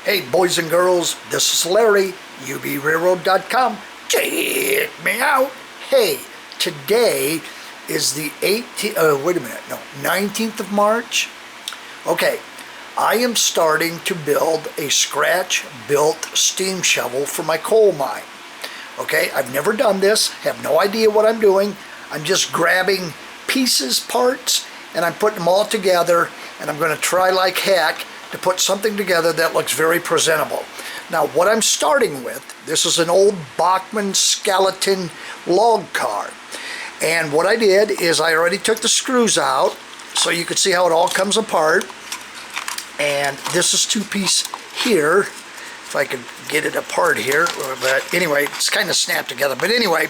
Hey boys and girls, this is Larry, ubrailroad.com. Check me out. Hey, today is the 19th of March. Okay, I am starting to build a scratch-built steam shovel for my coal mine. Okay, I've never done this, have no idea what I'm doing. I'm just grabbing pieces, parts, and I'm putting them all together, and I'm going to try like heck to put something together that looks very presentable. Now what I'm starting with, this is an old Bachmann Skeleton Log Car. And what I did is I already took the screws out so you could see how it all comes apart. And this is two-piece here, if I could get it apart here. But anyway, it's kind of snapped together. But anyway,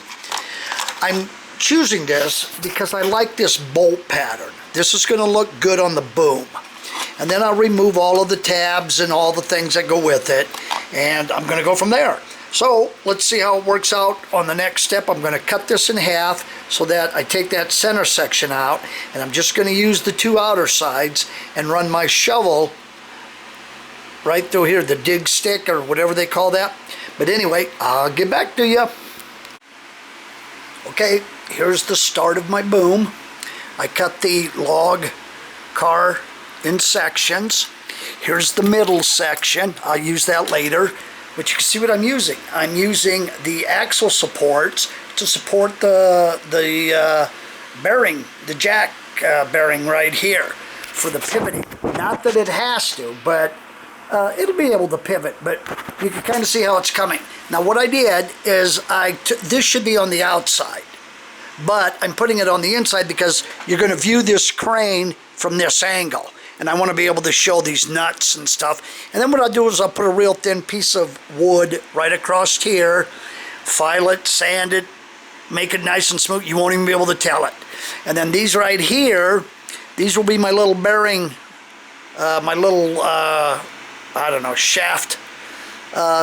I'm choosing this because I like this bolt pattern. This is going to look good on the boom. And then I'll remove all of the tabs and all the things that go with it, and I'm going to go from there. So let's see how it works out on the next step. I'm going to cut this in half so that I take that center section out, and I'm just going to use the two outer sides and run my shovel right through here, the dig stick or whatever they call that. But anyway, I'll get back to you. Okay, here's the start of my boom. I cut the log car in sections. Here's the middle section. I'll use that later, but you can see what I'm using. I'm using the axle supports to support the bearing, the jack bearing right here for the pivoting. Not that it has to, but it'll be able to pivot, but you can kind of see how it's coming. Now what I did is this should be on the outside, but I'm putting it on the inside because you're going to view this crane from this angle. And I want to be able to show these nuts and stuff. And then what I'll do is I'll put a real thin piece of wood right across here, file it, sand it, make it nice and smooth. You won't even be able to tell it. And then these right here, these will be my little bearing, my little, I don't know, shaft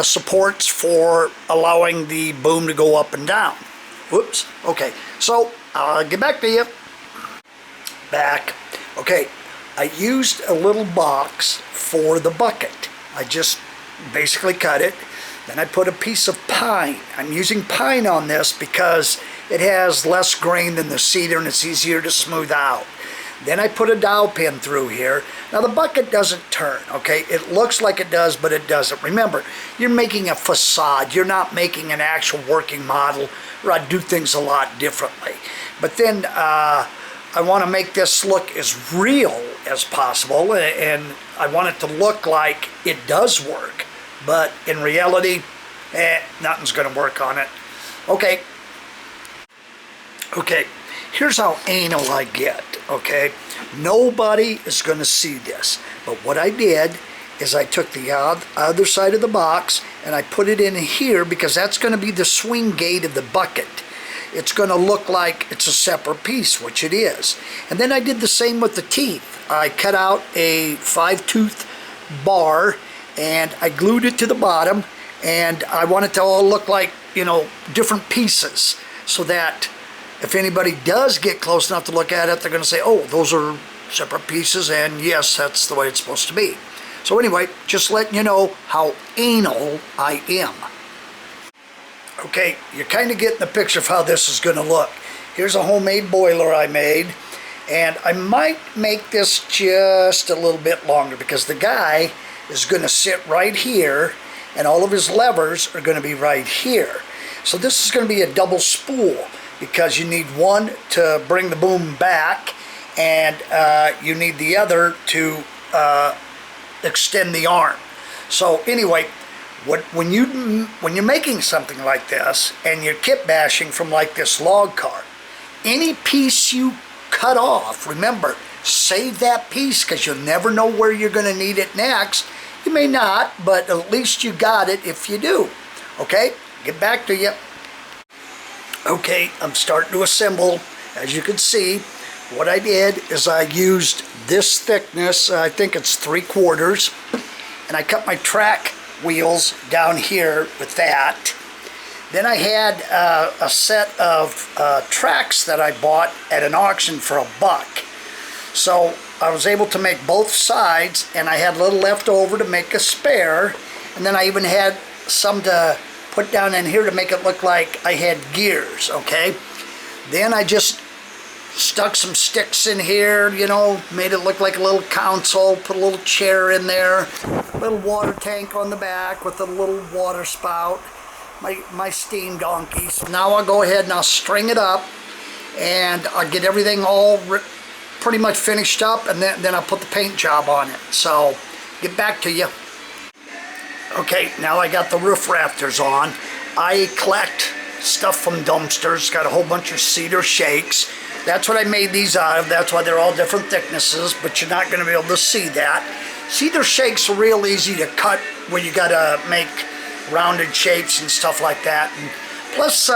supports for allowing the boom to go up and down. Whoops. Okay, so I'll get back to you. Back. Okay. I used a little box for the bucket. I just basically cut it. Then I put a piece of pine. I'm using pine on this because it has less grain than the cedar and it's easier to smooth out. Then I put a dowel pin through here. Now the bucket doesn't turn, okay? It looks like it does, but it doesn't. Remember, you're making a facade. You're not making an actual working model, or I do things a lot differently. But then I want to make this look as real as possible, and I want it to look like it does work, but in reality, nothing's going to work on it. Okay, here's how anal I get, okay? Nobody is going to see this, but what I did is I took the other side of the box and I put it in here because that's going to be the swing gate of the bucket. It's going to look like it's a separate piece, which it is. And then I did the same with the teeth. I cut out a 5-tooth bar and I glued it to the bottom, and I want it to all look like, you know, different pieces, so that if anybody does get close enough to look at it, they're going to say, oh, those are separate pieces, and yes, that's the way it's supposed to be. So anyway, just letting you know how anal I am. Okay, you're kind of getting the picture of how this is going to look. Here's a homemade boiler I made, and I might make this just a little bit longer because the guy is going to sit right here and all of his levers are going to be right here. So this is going to be a double spool because you need one to bring the boom back, and you need the other to extend the arm. So anyway, when you're making something like this and you're kit bashing from like this log car, any piece you cut off, remember, save that piece because you'll never know where you're going to need it next. You may not, but at least you got it if you do. Okay, get back to you. Okay, I'm starting to assemble. As you can see, what I did is I used this thickness, I think it's 3/4, and I cut my track wheels down here with that. Then I had a set of tracks that I bought at an auction for $1. So I was able to make both sides, and I had a little left over to make a spare, and then I even had some to put down in here to make it look like I had gears, okay? Then I just stuck some sticks in here, you know, made it look like a little console, put a little chair in there, a little water tank on the back with a little water spout, my steam donkey. So now I'll go ahead and I'll string it up, and I'll get everything all pretty much finished up, and then I'll put the paint job on it. So, get back to you. Okay, now I got the roof rafters on. I collect stuff from dumpsters, got a whole bunch of cedar shakes. That's what I made these out of. That's why they're all different thicknesses, but you're not going to be able to see that. Cedar shakes are real easy to cut where you got to make rounded shapes and stuff like that. And plus,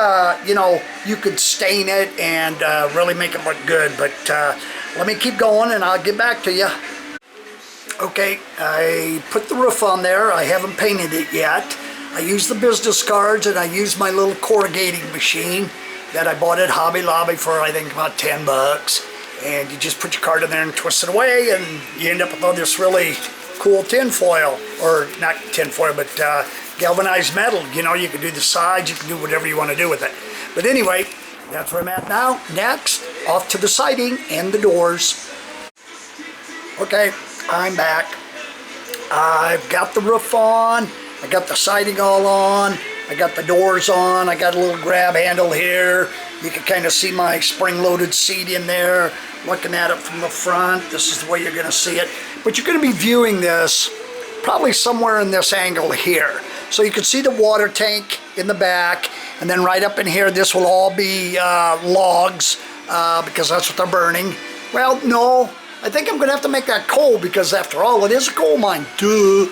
you know, you could stain it and really make it look good. But let me keep going and I'll get back to you. Okay, I put the roof on there. I haven't painted it yet. I used the business cards and I used my little corrugating machine that I bought at Hobby Lobby for, I think, about 10 bucks. And you just put your card in there and twist it away, and you end up with all this really cool tin foil, or not tin foil, but galvanized metal. You know, you can do the sides, you can do whatever you want to do with it. But anyway, that's where I'm at now. Next, off to the siding and the doors. Okay, I'm back. I've got the roof on, I got the siding all on, I got the doors on, I got a little grab handle here. You can kind of see my spring-loaded seat in there. Looking at it from the front, this is the way you're going to see it. But you're going to be viewing this probably somewhere in this angle here. So you can see the water tank in the back, and then right up in here, this will all be logs, because that's what they're burning. Well, no, I think I'm going to have to make that coal, because after all, it is a coal mine. Duh.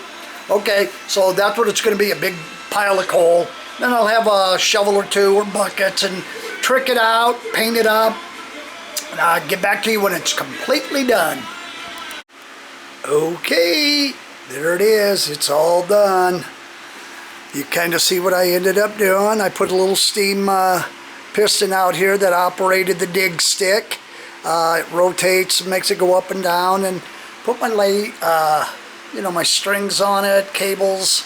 Okay, so that's what it's going to be, a big pile of coal. Then I'll have a shovel or two or buckets and trick it out, paint it up, and I'll get back to you when it's completely done. Okay, there it is. It's all done. You kind of see what I ended up doing. I put a little steam piston out here that operated the dig stick. It rotates and makes it go up and down, and put my you know, my strings on it, cables.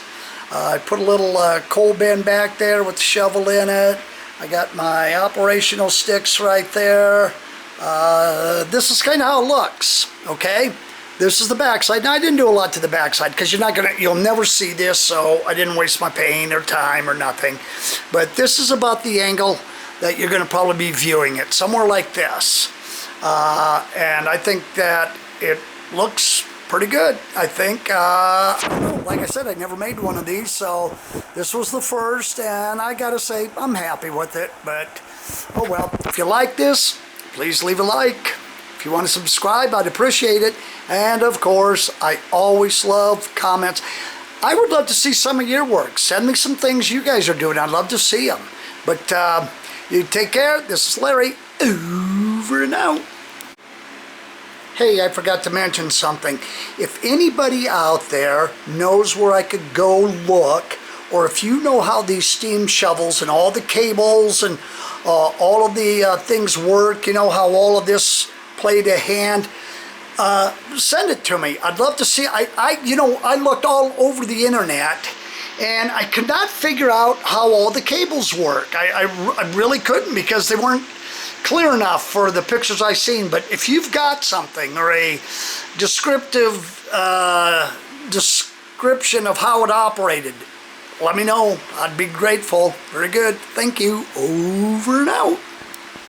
I put a little coal bin back there with the shovel in it. I got my operational sticks right there. This is kind of how it looks, okay? This is the backside. Now, I didn't do a lot to the backside because you'll never see this, so I didn't waste my paint or time or nothing. But this is about the angle that you're going to probably be viewing it, somewhere like this. And I think that it looks pretty good, I think. Like I said, I never made one of these, so this was the first, and I gotta say, I'm happy with it. But, oh well. If you like this, please leave a like. If you want to subscribe, I'd appreciate it. And of course, I always love comments. I would love to see some of your work. Send me some things you guys are doing. I'd love to see them. But you take care. This is Larry. Over and out. Hey, I forgot to mention something. If anybody out there knows where I could go look, or if you know how these steam shovels and all the cables and all of the things work, you know how all of this played a hand, send it to me. I'd love to see. I looked all over the internet, and I could not figure out how all the cables work. I really couldn't, because they weren't clear enough for the pictures I seen. But if you've got something or a descriptive description of how it operated, let me know. I'd be grateful. Very good. Thank you. Over and out.